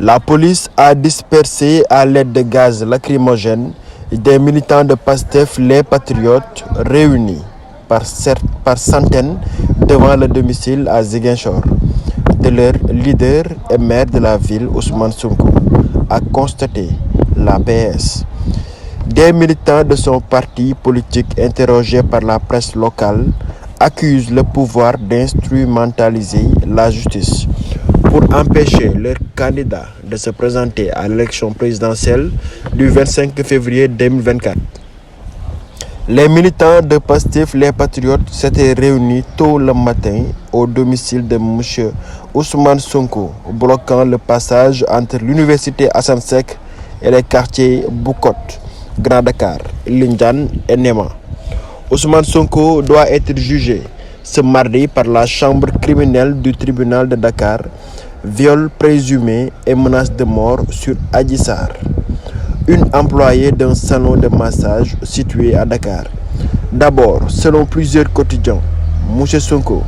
La police a dispersé à l'aide de gaz lacrymogène des militants de PASTEF les Patriotes réunis par centaines devant le domicile à Ziguinchor de leur leader et maire de la ville, Ousmane Sonko, a constaté la PS. Des militants de son parti politique interrogés par la presse locale accusent le pouvoir d'instrumentaliser la justice pour empêcher leur candidat de se présenter à l'élection présidentielle du 25 février 2024. Les militants de PASTEF, les Patriotes, s'étaient réunis tôt le matin au domicile de M. Ousmane Sonko, bloquant le passage entre l'université Assane Seck et les quartiers Boucotte, Grand Dakar, Lindiane et Néma. Ousmane Sonko doit être jugé ce mardi par la chambre criminelle du tribunal de Dakar, viol présumé et menace de mort sur Adji Sarr, une employée d'un salon de massage situé à Dakar. D'abord, selon plusieurs quotidiens, M. Sonko,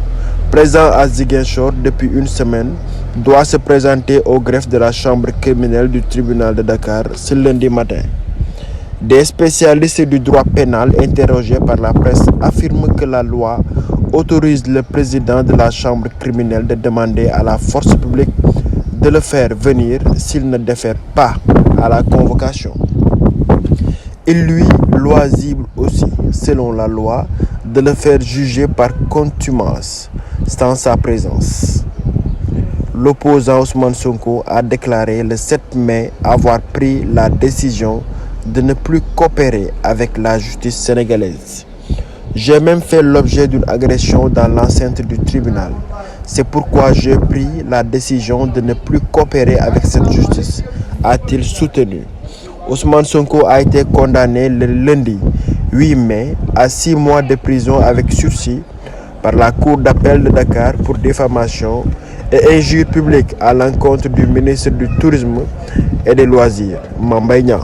présent à Ziguinchor depuis une semaine, doit se présenter au greffe de la chambre criminelle du tribunal de Dakar ce lundi matin. Des spécialistes du droit pénal interrogés par la presse affirment que la loi autorise le président de la chambre criminelle de demander à la force publique de le faire venir s'il ne défère pas à la convocation. Il lui loisible aussi, selon la loi, de le faire juger par contumace sans sa présence. L'opposant Ousmane Sonko a déclaré le 7 mai avoir pris la décision de ne plus coopérer avec la justice sénégalaise. J'ai même fait l'objet d'une agression dans l'enceinte du tribunal. C'est pourquoi j'ai pris la décision de ne plus coopérer avec cette justice, a-t-il soutenu. Ousmane Sonko a été condamné le lundi 8 mai à 6 mois de prison avec sursis par la Cour d'appel de Dakar pour diffamation et injure publique à l'encontre du ministre du Tourisme et des Loisirs, Mame Mbaye Niang.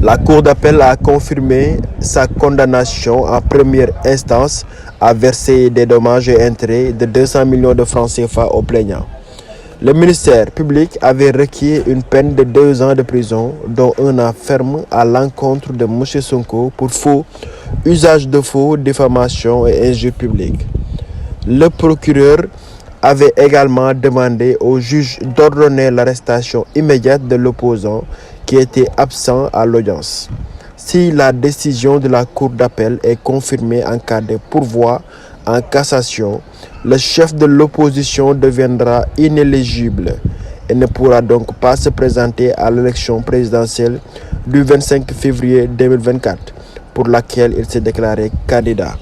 La Cour d'appel a confirmé sa condamnation en première instance à verser des dommages et intérêts de 200 millions de francs CFA aux plaignants. Le ministère public avait requis une peine de 2 ans de prison, dont 1 an ferme à l'encontre de M. Sonko pour faux, usage de faux, diffamation et injure publique. Le procureur avait également demandé au juge d'ordonner l'arrestation immédiate de l'opposant qui était absent à l'audience. Si la décision de la Cour d'appel est confirmée en cas de pourvoi en cassation, le chef de l'opposition deviendra inéligible et ne pourra donc pas se présenter à l'élection présidentielle du 25 février 2024, pour laquelle il s'est déclaré candidat.